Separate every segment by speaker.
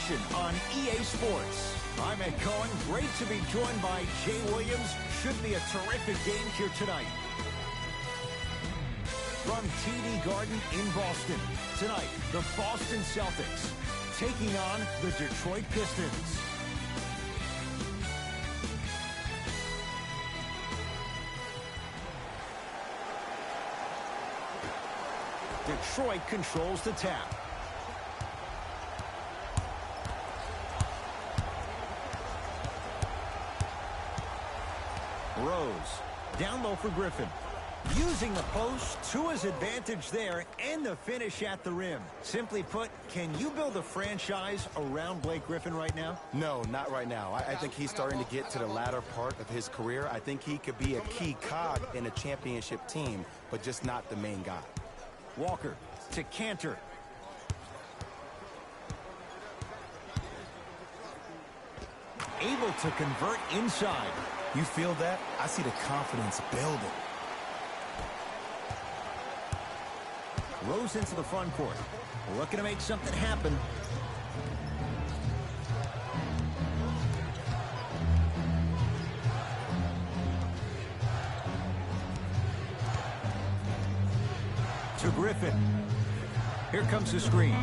Speaker 1: action on EA Sports. I'm Ed Cohen. Great to be joined by Jay Williams. Should be a terrific game here tonight. From TD Garden in Boston, tonight, the Boston Celtics taking on the Detroit Pistons. Detroit controls the tap. Rose, down low for Griffin. Using the post to his advantage there and the finish at the rim. Simply put, can you build a franchise around Blake Griffin right now?
Speaker 2: No, not right now. I think he's starting to get to the latter part of his career. I think he could be a key cog in a championship team, but just not the main guy.
Speaker 1: Walker to Cantor. Able to convert inside.
Speaker 2: You feel that? I see the confidence building.
Speaker 1: Rose into the front court. Looking to make something happen. To Griffin. Here comes the screen.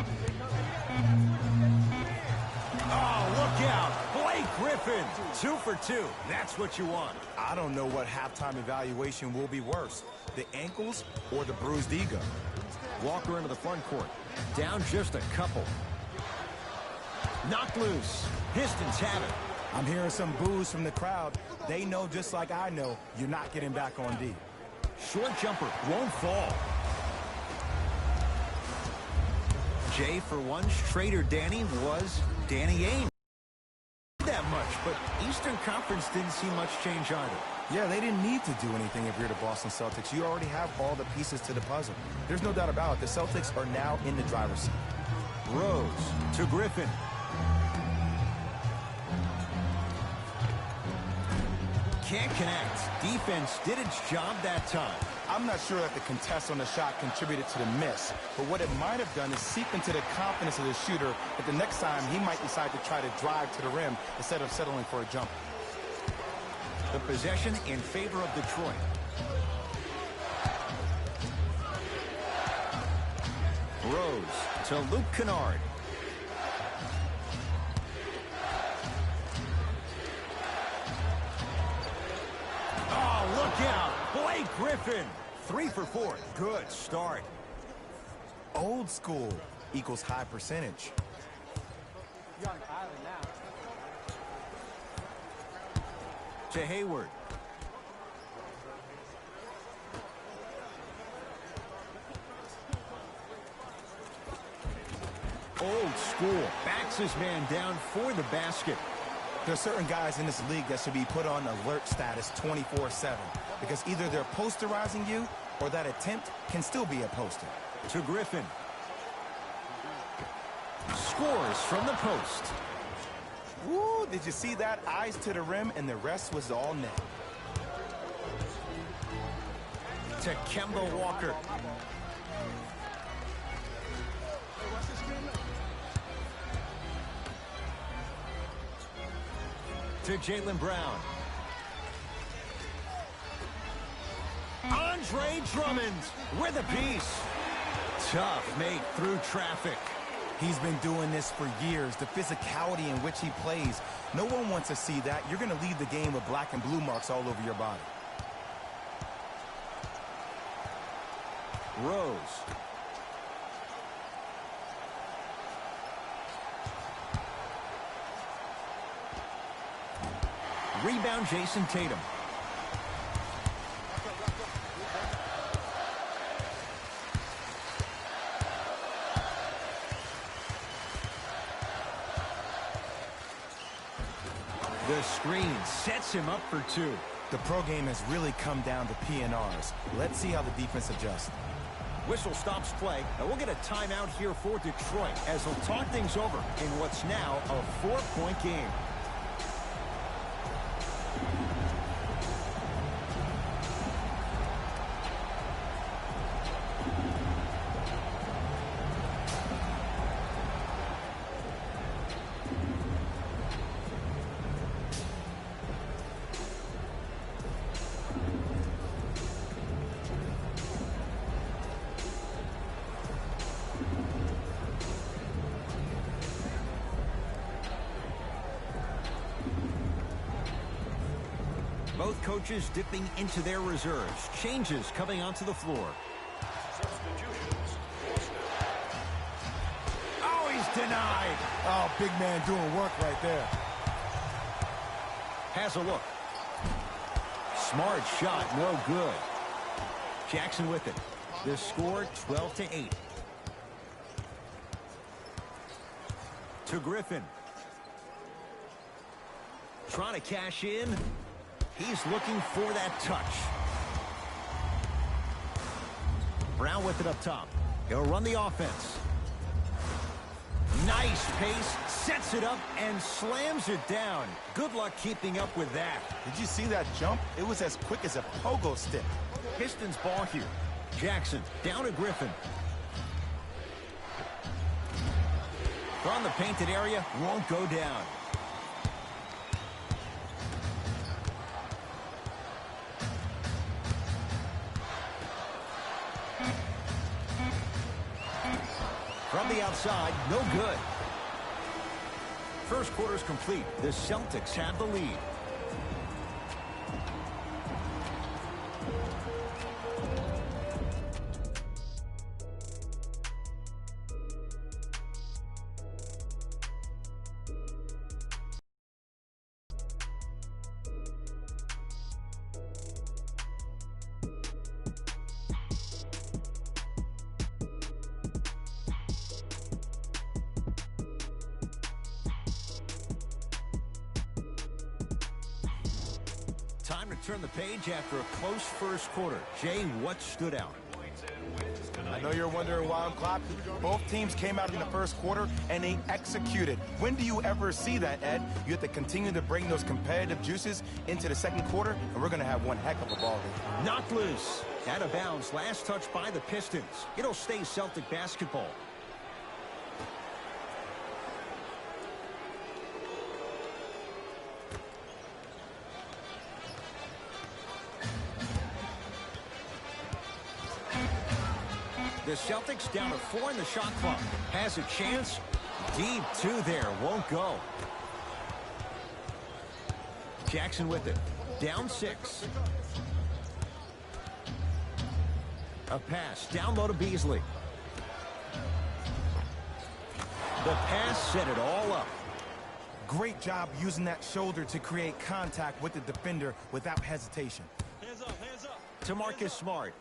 Speaker 1: Oh, look out. Blake Griffin, 2 for 2. That's what you want.
Speaker 2: I don't know what halftime evaluation will be worse, the ankles or the bruised ego.
Speaker 1: Walker into the front court. Down just a couple. Knocked loose. Pistons have it.
Speaker 2: I'm hearing some boos from the crowd. They know just like I know you're not getting back on D.
Speaker 1: Short jumper won't fall. Jay, for once, Trader Danny was Danny Ainge. That much, but Eastern Conference didn't see much change either.
Speaker 2: Yeah, they didn't need to do anything if you're the Boston Celtics. You already have all the pieces to the puzzle. There's no doubt about it. The Celtics are now in the driver's seat.
Speaker 1: Rose to Griffin. Can't connect. Defense did its job that time.
Speaker 2: I'm not sure that the contest on the shot contributed to the miss, but what it might have done is seep into the confidence of the shooter that the next time he might decide to try to drive to the rim instead of settling for a jump.
Speaker 1: The possession in favor of Detroit. Rose to Luke Kennard. Oh, look out. Blake Griffin, 3 for 4. Good start.
Speaker 2: Old school equals high percentage.
Speaker 3: You're on the island now.
Speaker 1: To Hayward. Old school. Backs his man down for the basket.
Speaker 2: There are certain guys in this league that should be put on alert status 24/7 because either they're posterizing you or that attempt can still be a poster.
Speaker 1: To Griffin. Scores from the post.
Speaker 2: Woo, did you see that? Eyes to the rim, and the rest was all net.
Speaker 1: To Kemba Walker. To Jaylen Brown. Andre Drummond with a piece. Tough make through traffic.
Speaker 2: He's been doing this for years. The physicality in which he plays. No one wants to see that. You're going to leave the game with black and blue marks all over your body.
Speaker 1: Rose. Rebound, Jason Tatum. The screen sets him up for 2.
Speaker 2: The pro game has really come down to P&Rs. Let's see how the defense adjusts.
Speaker 1: Whistle stops play, and we'll get a timeout here for Detroit as they'll talk things over in what's now a 4-point game. Both coaches dipping into their reserves. Changes coming onto the floor. Oh, he's denied.
Speaker 2: Oh, big man doing work right there.
Speaker 1: Has a look. Smart shot, no good. Jackson with it. The score 12-8. To Griffin. Trying to cash in. He's looking for that touch. Brown with it up top. He'll run the offense. Nice pace, sets it up, and slams it down. Good luck keeping up with that.
Speaker 2: Did you see that jump? It was as quick as a pogo stick.
Speaker 1: Pistons ball here. Jackson down to Griffin. From the painted area, won't go down. From the outside, no good. First quarter's complete. The Celtics have the lead. Time to turn the page after a close first quarter. Jay, what stood out?
Speaker 2: I know you're wondering why I'm clapping. Both teams came out in the first quarter and they executed. When do you ever see that, Ed? You have to continue to bring those competitive juices into the second quarter, and we're going to have one heck of a ball game.
Speaker 1: Knocked loose. Out of bounds. Last touch by the Pistons. It'll stay Celtic basketball. The Celtics down to 4 in the shot clock. Has a chance. Deep 2 there. Won't go. Jackson with it. Down 6. A pass. Down low to Beasley. The pass set it all up.
Speaker 2: Great job using that shoulder to create contact with the defender without hesitation.
Speaker 3: Hands up, hands up.
Speaker 1: To Marcus Smart.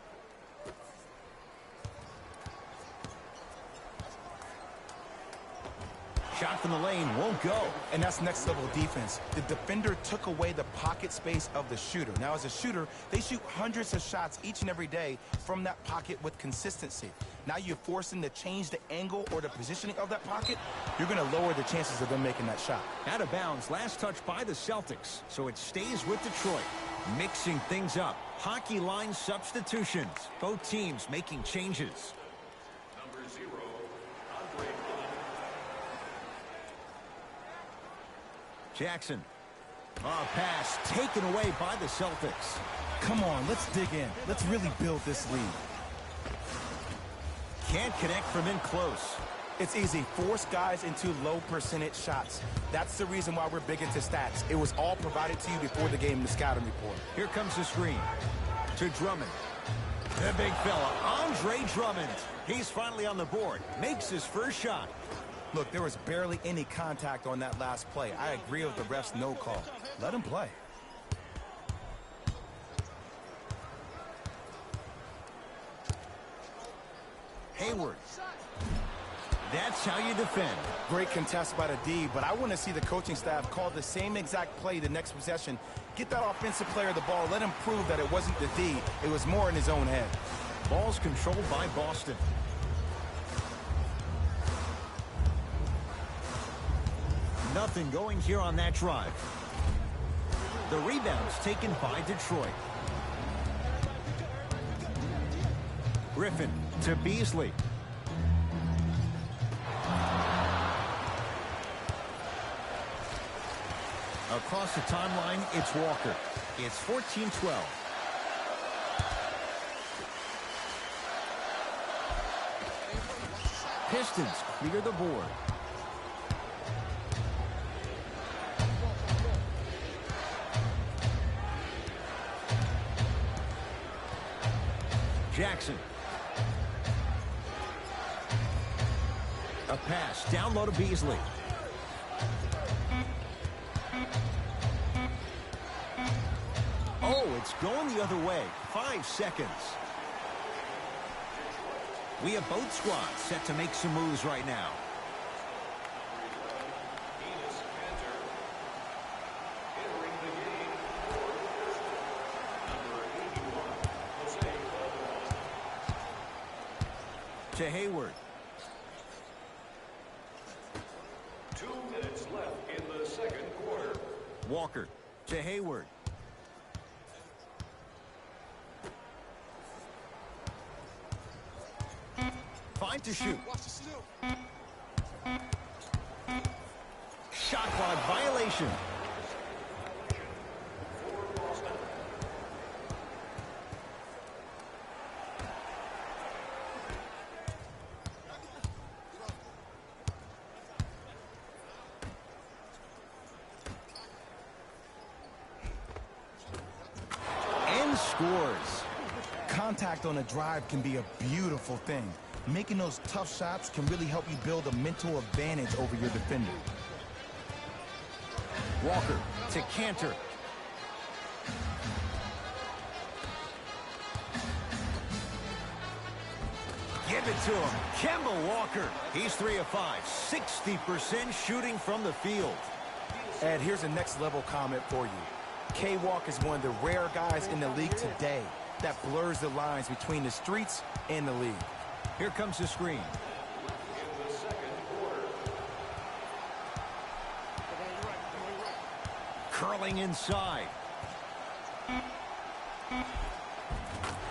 Speaker 1: Shot from the lane won't go.
Speaker 2: And that's next level defense. The defender took away the pocket space of the shooter. Now, as a shooter, they shoot hundreds of shots each and every day from that pocket with consistency. Now you're forcing to change the angle or the positioning of that pocket. You're going to lower the chances of them making that shot.
Speaker 1: Out of bounds. Last touch by the Celtics. So it stays with Detroit. Mixing things up. Hockey line substitutions. Both teams making changes. Jackson. Pass taken away by the Celtics.
Speaker 2: Come on, let's dig in. Let's really build this lead.
Speaker 1: Can't connect from in close.
Speaker 2: It's easy. Force guys into low percentage shots. That's the reason why we're big into stats. It was all provided to you before the game in the scouting report.
Speaker 1: Here comes the screen. To Drummond. The big fella, Andre Drummond. He's finally on the board. Makes his first shot.
Speaker 2: Look, there was barely any contact on that last play. I agree with the ref's no call. Let him play.
Speaker 1: Hayward. That's how you defend.
Speaker 2: Great contest by the D, but I want to see the coaching staff call the same exact play the next possession. Get that offensive player the ball. Let him prove that it wasn't the D. It was more in his own head.
Speaker 1: Ball's controlled by Boston. Nothing going here on that drive. The rebound's taken by Detroit. Griffin to Beasley. Across the timeline, it's Walker. It's 14-12. Pistons clear the board. Jackson. A pass down low to Beasley. Oh, it's going the other way. 5 seconds. We have both squads set to make some moves right now. To Hayward.
Speaker 4: 2 minutes left in the second quarter.
Speaker 1: Walker to Hayward. Fine to shoot. Shot clock violation. And scores.
Speaker 2: Contact on a drive can be a beautiful thing. Making those tough shots can really help you build a mental advantage over your defender.
Speaker 1: Walker to Cantor. Give it to him. Kemba Walker. He's 3 of 5. 60% shooting from the field.
Speaker 2: Ed, here's a next level comment for you. K-Walk is one of the rare guys in the league today that blurs the lines between the streets and the league.
Speaker 1: Here comes the screen. Curling inside.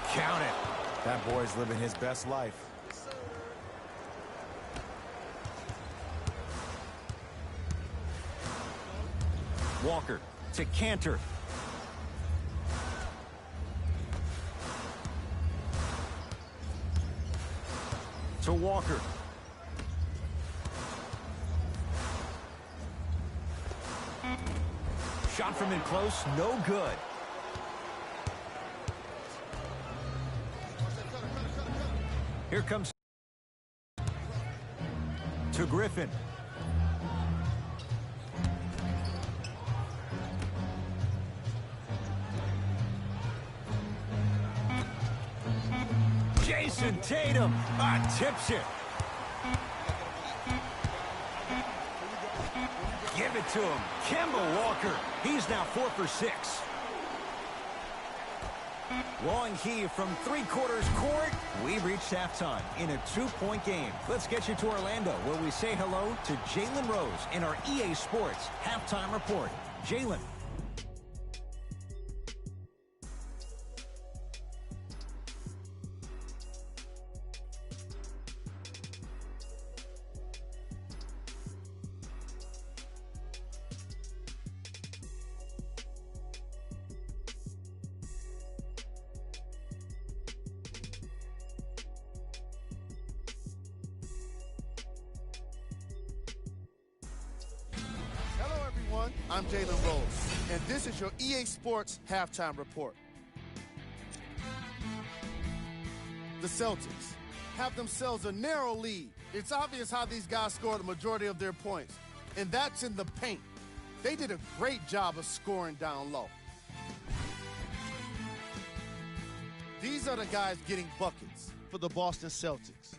Speaker 1: Count it.
Speaker 2: That boy's living his best life.
Speaker 1: Walker to Cantor. To Walker. Shot from in close, no good. Here comes to Griffin. Jason Tatum tips it. Give it to him. Kemba Walker. He's now 4 for 6. Long heave from 3/4 court. We've reached halftime in a 2-point game. Let's get you to Orlando, where we say hello to Jalen Rose in our EA Sports halftime report. Jalen.
Speaker 5: I'm Jalen Rose, and this is your EA Sports halftime report. The Celtics have themselves a narrow lead. It's obvious how these guys score the majority of their points, and that's in the paint. They did a great job of scoring down low. These are the guys getting buckets for the Boston Celtics.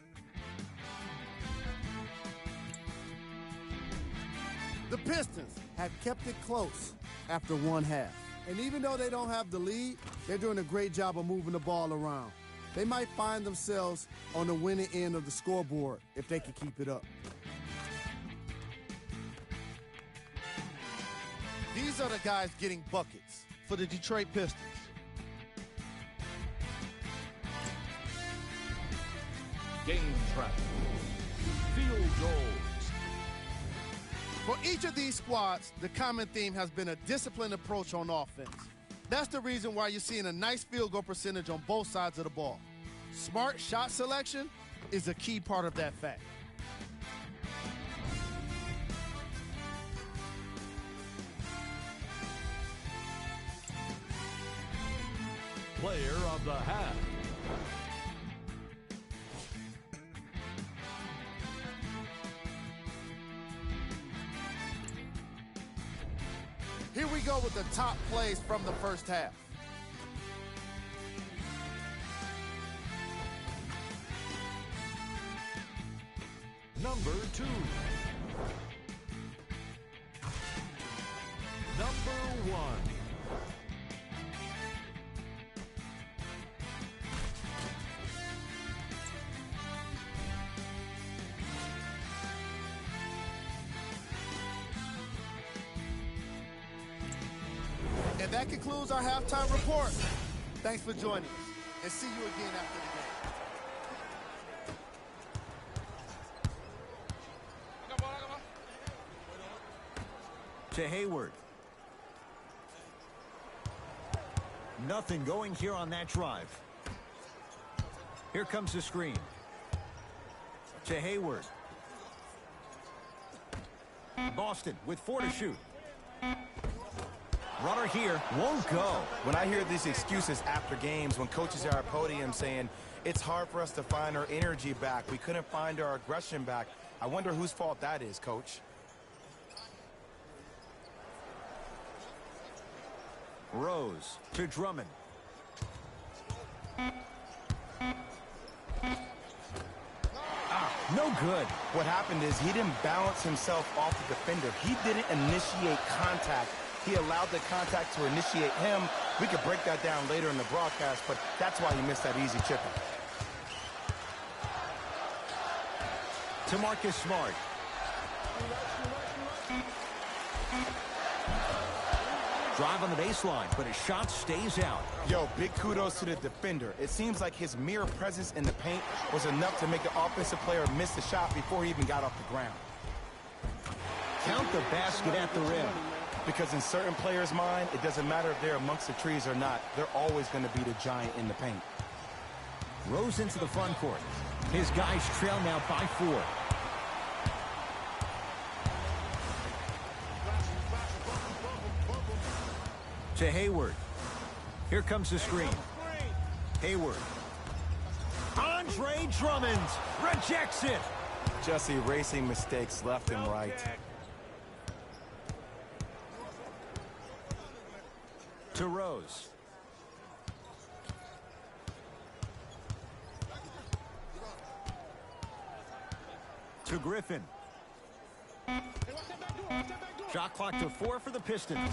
Speaker 5: The Pistons have kept it close after one half. And even though they don't have the lead, they're doing a great job of moving the ball around. They might find themselves on the winning end of the scoreboard if they can keep it up. These are the guys getting buckets for the Detroit Pistons.
Speaker 4: Game trap. Field goals.
Speaker 5: For each of these squads, the common theme has been a disciplined approach on offense. That's the reason why you're seeing a nice field goal percentage on both sides of the ball. Smart shot selection is a key part of that fact.
Speaker 4: Player of the half.
Speaker 5: Here we go with the top plays from the first half.
Speaker 4: Number 2. Number 1.
Speaker 5: And that concludes our halftime report. Thanks for joining us, and see you again after the game.
Speaker 1: To Hayward. Nothing going here on that drive. Here comes the screen. To Hayward. Boston with 4 to shoot. Runner here won't go.
Speaker 2: When I hear these excuses after games, when coaches are at podium saying, it's hard for us to find our energy back, we couldn't find our aggression back, I wonder whose fault that is, Coach.
Speaker 1: Rose to Drummond. No good.
Speaker 2: What happened is he didn't balance himself off the defender. He didn't initiate contact. He allowed the contact to initiate him. We could break that down later in the broadcast, but that's why he missed that easy chipper.
Speaker 1: To Marcus Smart. Drive on the baseline, but his shot stays out.
Speaker 2: Yo, big kudos to the defender. It seems like his mere presence in the paint was enough to make the offensive player miss the shot before he even got off the ground.
Speaker 1: Count the basket at the rim.
Speaker 2: Because in certain players' mind, it doesn't matter if they're amongst the trees or not. They're always going to be the giant in the paint.
Speaker 1: Rose into the front court. His guys trail now by 4. To Hayward. Here comes the screen. Hayward. Andre Drummond rejects it.
Speaker 2: Just erasing mistakes left and right.
Speaker 1: To Rose. To Griffin. Shot clock to 4 for the Pistons.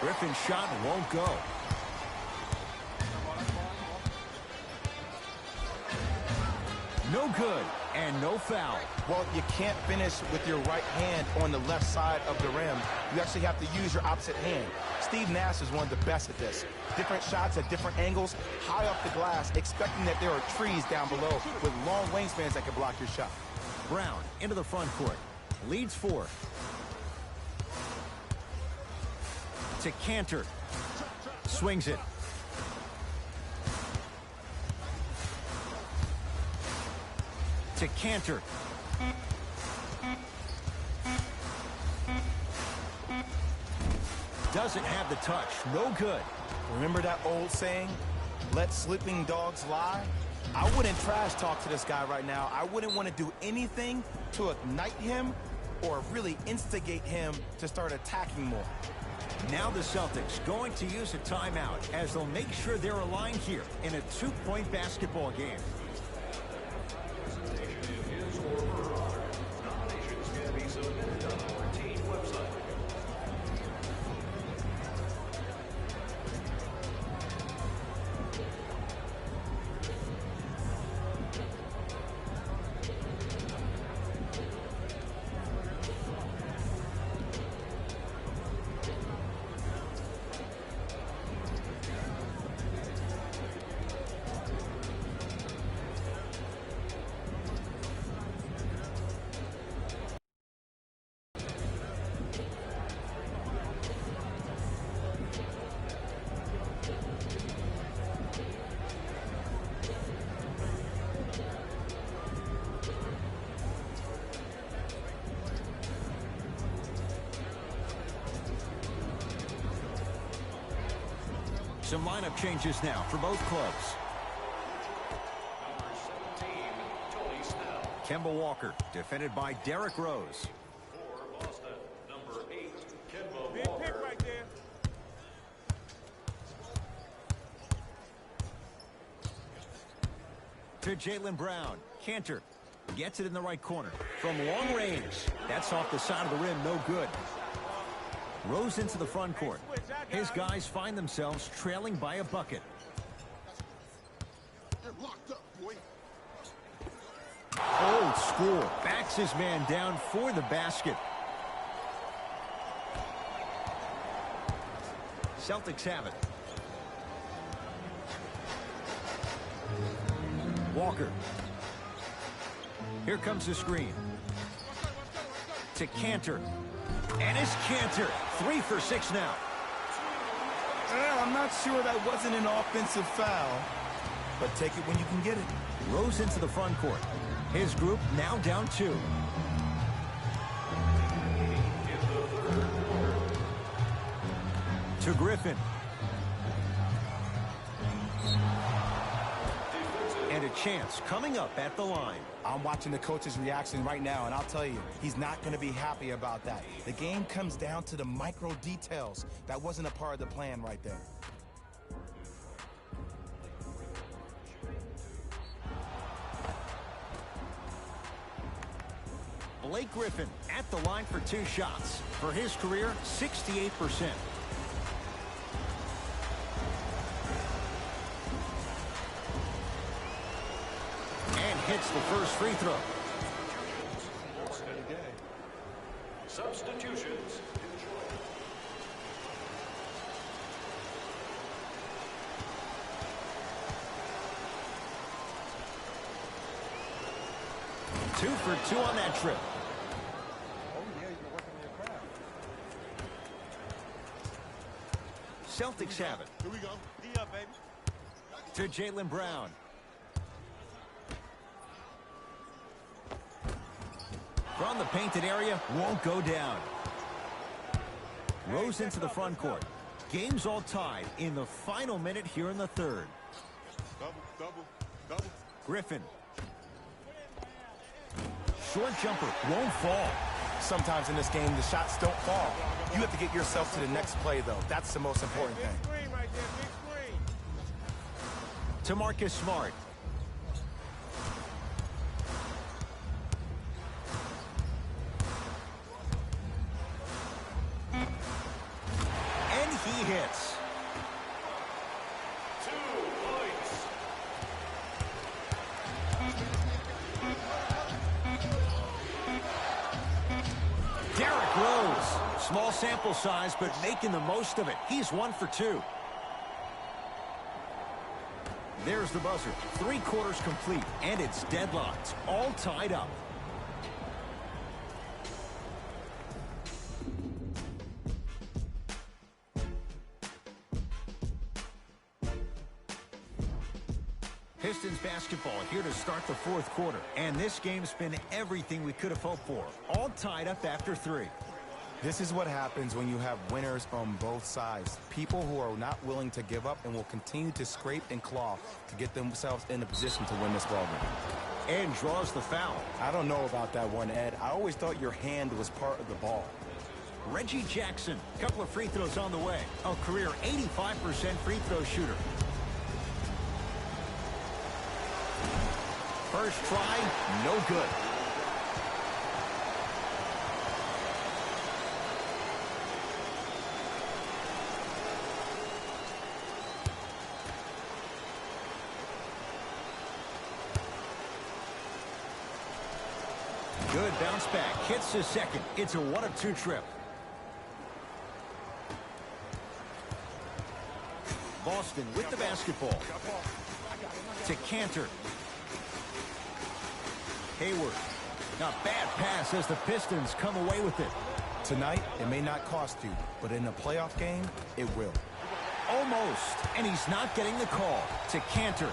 Speaker 1: Griffin's shot won't go. No good, and no foul.
Speaker 2: Well, you can't finish with your right hand on the left side of the rim. You actually have to use your opposite hand. Steve Nash is one of the best at this. Different shots at different angles, high up the glass, expecting that there are trees down below with long wingspans that can block your shot.
Speaker 1: Brown into the front court. Leads 4. To Cantor. Swings it. To Cantor. Doesn't have the touch. No good.
Speaker 2: Remember that old saying, let sleeping dogs lie? I wouldn't trash talk to this guy right now. I wouldn't want to do anything to ignite him or really instigate him to start attacking more.
Speaker 1: Now the Celtics going to use a timeout as they'll make sure they're aligned here in a 2-point basketball game.
Speaker 4: Nominations can be submitted on our team website.
Speaker 1: Some lineup changes now for both clubs.
Speaker 4: Number 17, Tony Snell.
Speaker 1: Kemba Walker, defended by Derrick Rose.
Speaker 4: For Boston, number 8, Kemba Walker.
Speaker 1: To Jaylen Brown. Cantor gets it in the right corner. From long range. That's off the side of the rim. No good. Rose into the front court. His guys find themselves trailing by a bucket. Old school. Backs his man down for the basket. Celtics have it. Walker. Here comes the screen. To Cantor. And it's Cantor. 3 for 6 now.
Speaker 2: Well, I'm not sure that wasn't an offensive foul, but take it when you can get it.
Speaker 1: Rose into the front court. His group now down 2. To Griffin. And a chance coming up at the line.
Speaker 2: I'm watching the coach's reaction right now, and I'll tell you, he's not going to be happy about that. The game comes down to the micro details. That wasn't a part of the plan right there.
Speaker 1: Blake Griffin at the line for 2 shots. For his career, 68%. And hits the first free throw.
Speaker 4: Substitutions.
Speaker 1: Two for 2 on that trip.
Speaker 3: Oh, yeah, you're working on your craft.
Speaker 1: Celtics have it.
Speaker 3: Here we go. D up, baby.
Speaker 1: To Jaylen Brown. From the painted area, won't go down. Rose into the front court. Game's all tied in the final minute here in the third.
Speaker 3: Double.
Speaker 1: Griffin. Short jumper won't fall.
Speaker 2: Sometimes in this game, the shots don't fall. You have to get yourself to the next play, though. That's the most important thing.
Speaker 3: Screen right there, big screen.
Speaker 1: To Marcus Smart. And he hits.
Speaker 4: 2 points.
Speaker 1: Derrick Rose. Small sample size, but making the most of it. He's 1 for 2. There's the buzzer. 3 quarters complete, and it's deadlocked. All tied up. Pistons basketball here to start the 4th quarter. And this game's been everything we could have hoped for. All tied up after 3.
Speaker 2: This is what happens when you have winners on both sides. People who are not willing to give up and will continue to scrape and claw to get themselves in a position to win this ballgame.
Speaker 1: And draws the foul.
Speaker 2: I don't know about that one, Ed. I always thought your hand was part of the ball.
Speaker 1: Reggie Jackson, couple of free throws on the way. A career 85% free throw shooter. First try, no good. Good bounce back. Hits his second. It's a 1 of 2 trip. Boston with the basketball. To Cantor. Hayward. A bad pass as the Pistons come away with it.
Speaker 2: Tonight, it may not cost you, but in a playoff game, it will.
Speaker 1: Almost. And he's not getting the call. To Cantor.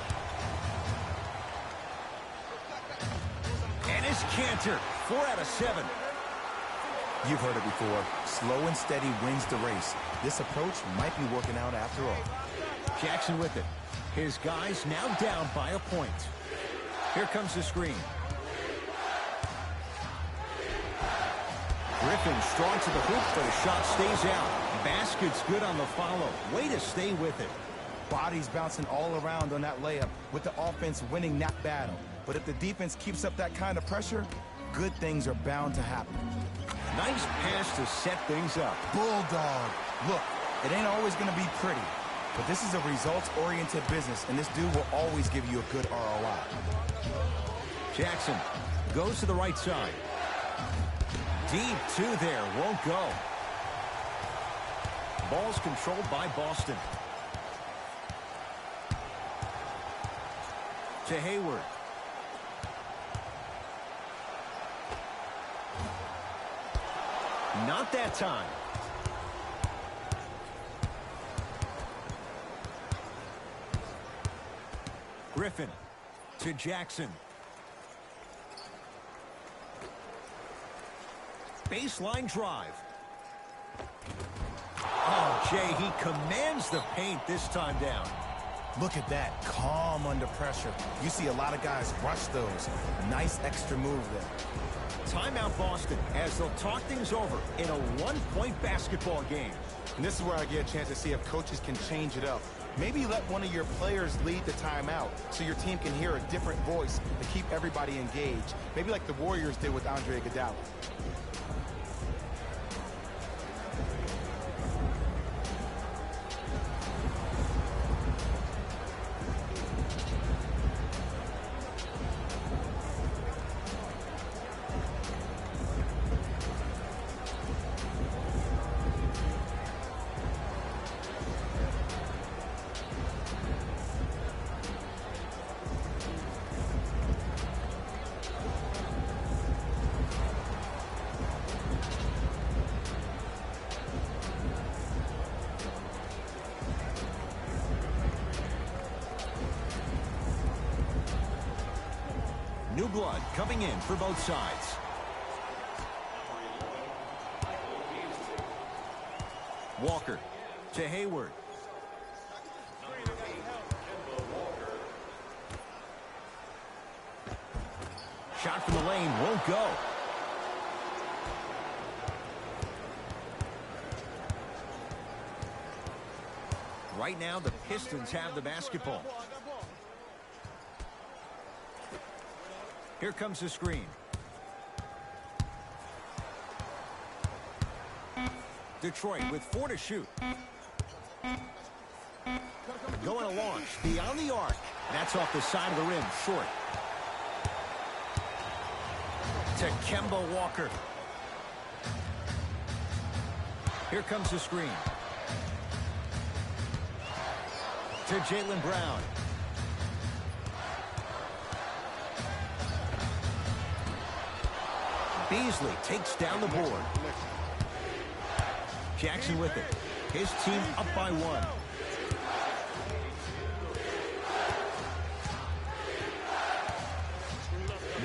Speaker 1: And it's Cantor. 4 out of 7.
Speaker 2: You've heard it before. Slow and steady wins the race. This approach might be working out after all.
Speaker 1: Jackson with it. His guys now down by a point. Here comes the screen. Griffin strong to the hoop, but a shot stays out. Basket's good on the follow. Way to stay with it.
Speaker 2: Bodies bouncing all around on that layup with the offense winning that battle. But if the defense keeps up that kind of pressure, good things are bound to happen.
Speaker 1: Nice pass to set things up.
Speaker 2: Bulldog. Look, it ain't always going to be pretty, but this is a results-oriented business, and this dude will always give you a good ROI.
Speaker 1: Jackson goes to the right side. Deep two there, won't go. Ball's controlled by Boston. To Hayward. Not that time. Griffin to Jackson. Baseline drive. Oh, Jay, he commands the paint this time down.
Speaker 2: Look at that, calm under pressure. You see a lot of guys rush those. Nice extra move there.
Speaker 1: Timeout Boston as they'll talk things over in a one-point basketball game.
Speaker 2: And this is where I get a chance to see if coaches can change it up. Maybe let one of your players lead the timeout so your team can hear a different voice to keep everybody engaged. Maybe like the Warriors did with Andre Iguodala.
Speaker 1: New blood coming in for both sides. Walker to Hayward. Shot from the lane won't go. Right now, the Pistons have the basketball. Here comes the screen. Detroit with 4 to shoot. Going to launch beyond the arc. That's off the side of the rim, short. To Kemba Walker. Here comes the screen. To Jaylen Brown. Beasley takes down the board. Jackson with it. His team up by 1.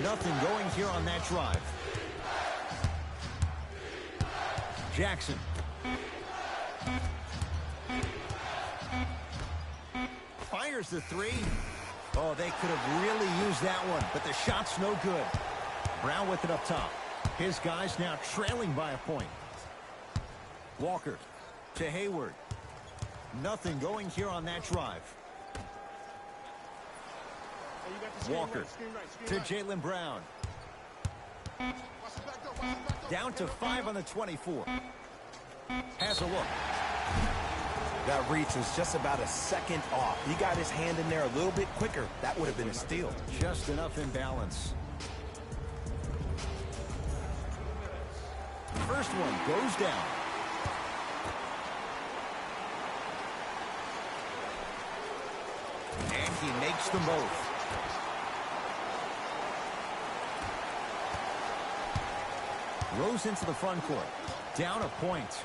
Speaker 1: Nothing going here on that drive. Jackson. Fires the 3. Oh, they could have really used that one, but the shot's no good. Brown with it up top. His guys now trailing by a point. Walker to Hayward. Nothing going here on that drive. Walker to Jaylen Brown. Down to 5 on the 24. Has a look.
Speaker 2: That reach was just about a second off. He got his hand in there a little bit quicker. That would have been a steal.
Speaker 1: Just enough imbalance. First one goes down. And he makes them both. Rose into the front court. Down a point.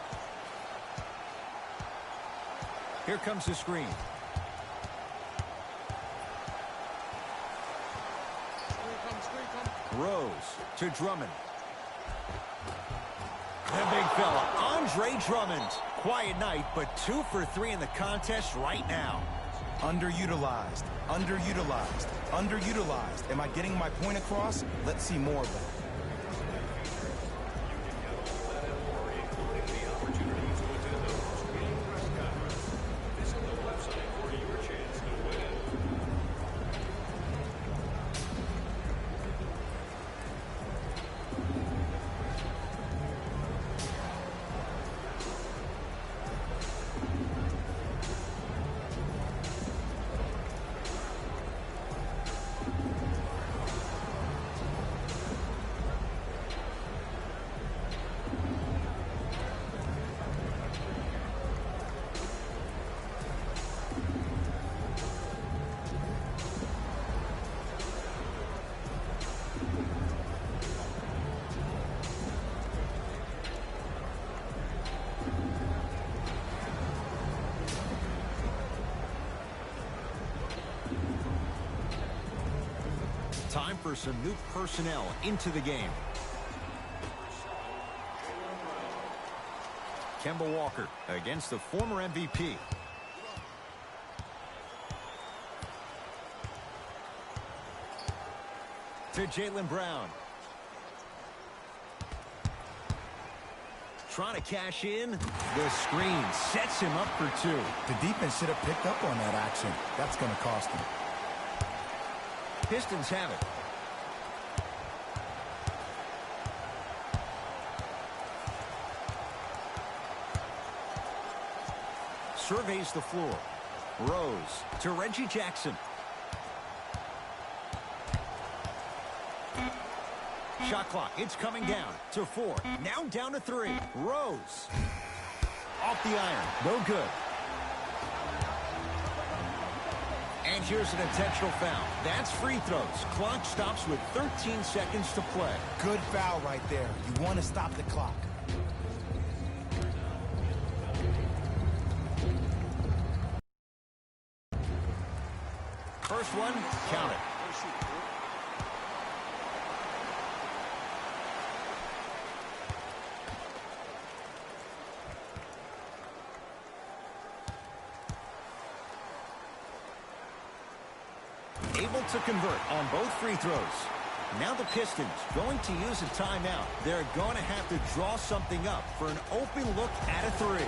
Speaker 1: Here comes the screen. Rose to Drummond. The big fella, Andre Drummond. Quiet night, but 2 for 3 in the contest right now.
Speaker 2: Underutilized, underutilized, underutilized. Am I getting my point across? Let's see more of that.
Speaker 1: Time for some new personnel into the game. Kemba Walker against the former MVP. To Jaylen Brown. Trying to cash in. The screen sets him up for two.
Speaker 2: The defense should have picked up on that action. That's going to cost them.
Speaker 1: Pistons have it. Surveys the floor. Rose to Reggie Jackson. Shot clock, it's coming down to 4. Now down to 3. Rose. Off the iron, no good. And here's an intentional foul. That's free throws. Clock stops with 13 seconds to play.
Speaker 2: Good foul right there. You want to stop the clock.
Speaker 1: First one, count it. Able to convert on both free throws. Now the Pistons going to use a timeout. They're going to have to draw something up for an open look at a 3.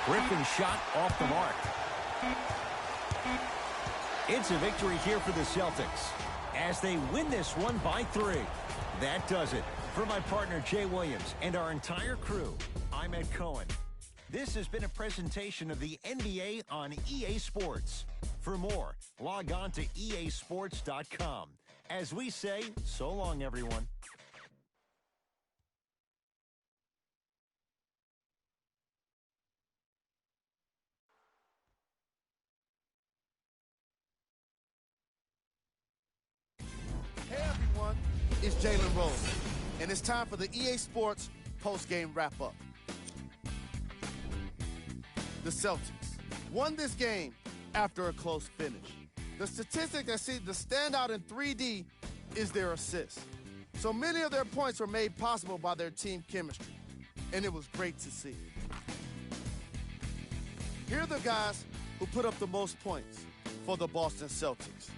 Speaker 1: Griffin's shot off the mark. It's a victory here for the Celtics as they win this one by 3. That does it. For my partner Jay Williams and our entire crew, I'm Ed Cohen. This has been a presentation of the NBA on EA Sports. For more, log on to easports.com. As we say, so long, everyone.
Speaker 5: Hey everyone, it's Jaylen Rose, and it's time for the EA Sports post-game wrap-up. The Celtics won this game after a close finish. The statistic that seems to stand out in 3D is their assists. So many of their points were made possible by their team chemistry, and it was great to see. Here are the guys who put up the most points for the Boston Celtics.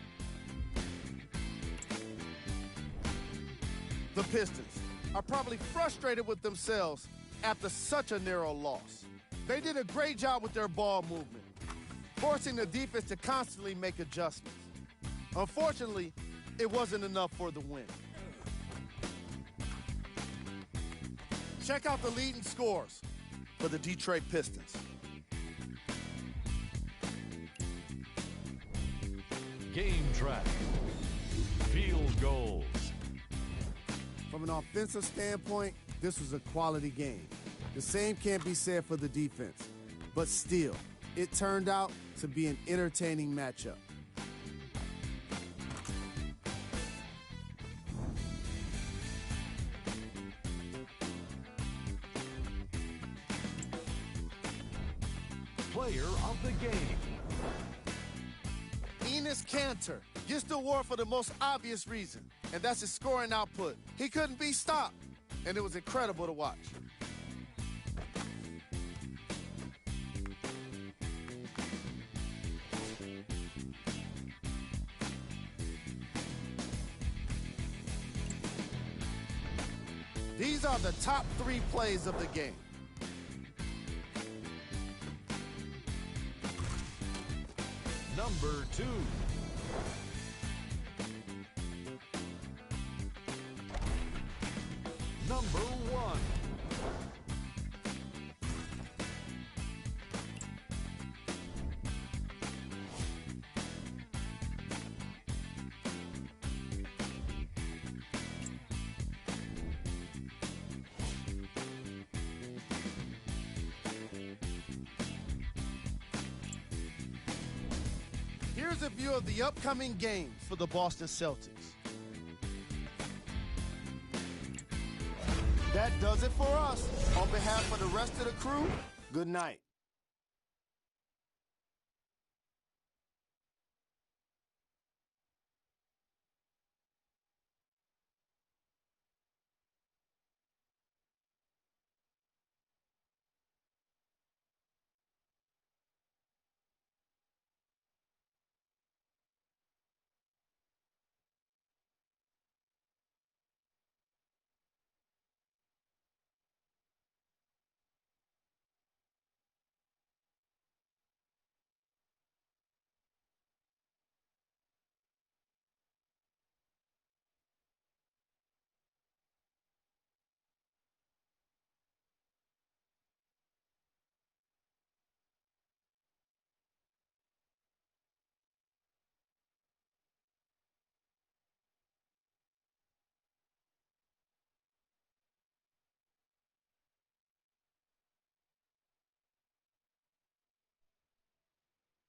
Speaker 5: The Pistons are probably frustrated with themselves after such a narrow loss. They did a great job with their ball movement, forcing the defense to constantly make adjustments. Unfortunately, it wasn't enough for the win. Check out the leading scores for the Detroit Pistons.
Speaker 6: Game track. Field goals.
Speaker 5: From an offensive standpoint, this was a quality game. The same can't be said for the defense, but still, it turned out to be an entertaining matchup.
Speaker 6: Player of the game.
Speaker 5: Enes Kanter gets the award for the most obvious reason, and that's his scoring output. He couldn't be stopped, and it was incredible to watch. These are the top 3 plays of the game.
Speaker 6: Number 2. Number 1.
Speaker 5: Here's a view of the upcoming games for the Boston Celtics. That does it for us. On behalf of the rest of the crew, good night.